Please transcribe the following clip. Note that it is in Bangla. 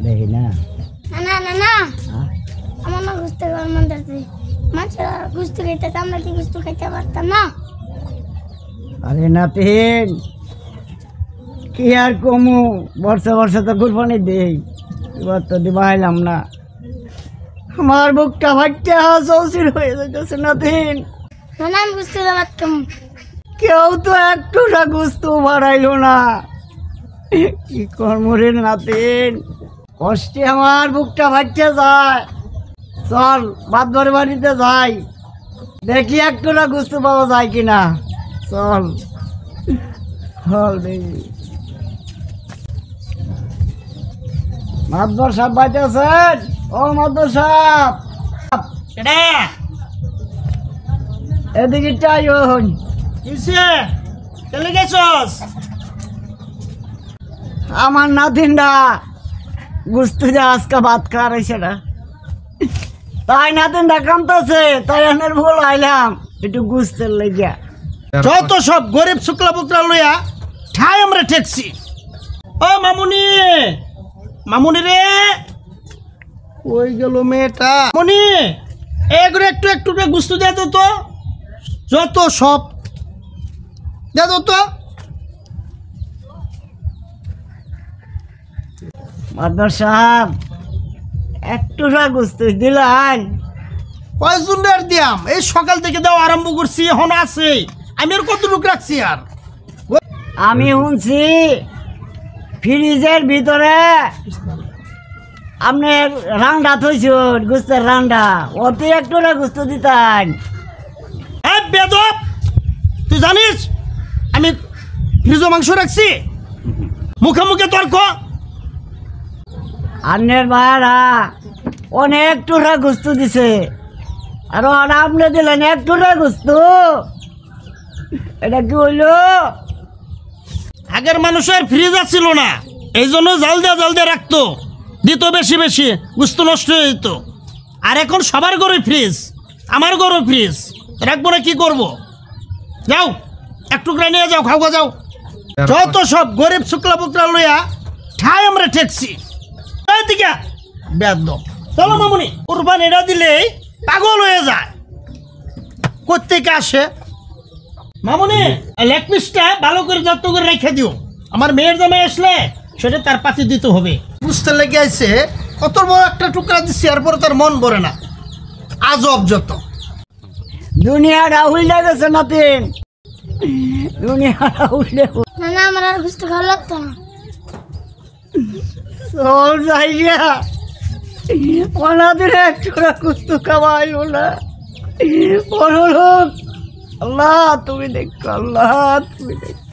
দেখি না না না না আমার না গুস্ত খাওয়ার মন ধরছে মাছের গুস্ত খাইতে আমরা কি গুস্ত খাইতে পারতাম না আরে নাতিন কি আর কমু বর্ষা বর্ষা তো কুরবানি দেই এবার তো দিবাইলাম না আমার বুকটা ভাইটা চৌচির হয়ে যাচ্ছে নাতিন না না আমি গুস্ত পারতাম কেউ তো একটুটা গুস্ত বাড়াইলো না কি করবো রে নাতিন কষ্টে আমার বুকটা ভাইটা যায় চল বাদবার বাড়িতে যাই দেখি একটুটা গুস্ত পাওয়া যায় কিনা চল চল দেখি মাদবর সাহেব বাইতে আছেন ও মাদবর সাহেব এদিকে চাই হন কিসে চলে গেছস? আমার নাতিনটা গুস্ত যে আজকে ভাত খাওয়ার হয়েছে না তাই নাতিনটা কামতেছে তাই আনের ভুল আইলাম একটু গুস্তের লেগে যত সব গরিব শুক্লা পুত্রা লইয়া ঠাই আমরা ঠেকছি। ও মামুনি, মামুনি রে, ওই গেল মেয়েটা। মামুনি এগুলো একটু একটু গুস্তু দে তো, যত সব দে তো। মাদবর সাহেব একটু গুস্ত দিলেন কয়জন আর দিয়াম? এই সকাল থেকে দেওয়া আরম্ভ করছি, এখন আছে। আমি আর কতটুকু রাখছি আর? আমি শুনছি ফ্রিজের ভিতরে আপনার রান্ডা থইছুন গুস্তের রান্ডা ওতে একটু গুস্ত দিতেন হ্যাঁ বেদব, তুই জানিস আমি ফ্রিজে মাংস রাখছি? মুখে মুখে তর্ক। আন্নের ভাইরা অনেক টুকরা গুস্ত দিছে আর আপনি দিলেন এক টুকরা গুস্ত, এটা কি হইলো? আগের মানুষের ফ্রিজ ছিল না, এই জন্য জাল দিয়ে রাখতো, দিত বেশি বেশি, গুস্ত নষ্ট হয়ে যেত। আর এখন সবার ঘরে ফ্রিজ, আমার ঘরে ফ্রিজ, রাখবো না কি করবো? যাও এক টুকরা নিয়ে যাও, খাওয়া যাও। যত সব গরিব শুক্লা পুত্রা লইয়া ঠাই আমরা ঠেকছি। দিকে বেদ চলো মামুনি, কুরবানিটা দিলেই পাগল হয়ে যায়। কোত্থেকে আসে মামুনি? লেগ পিসটা ভালো করে যত্ন করে রেখে দিও, আমার মেয়ের জামাই আসলে সেটা তার পাশে দিতে হবে। বুঝতে লেগে আছে কত বড় একটা টুকরা দিচ্ছি, এরপরে তার মন ভরে না। আজব যত। দুনিয়াটা উল্টে গেছে নাতিন, দুনিয়াটা উল্টে না না আমার আর গুস্ত খাওয়া লাগতো না চল যাইয়া ওনাদের একটা গুস্ত খাওয়াইল না বড় লোক। আল্লাহ তুমি দেখো, আল্লাহ তুমি দেখো।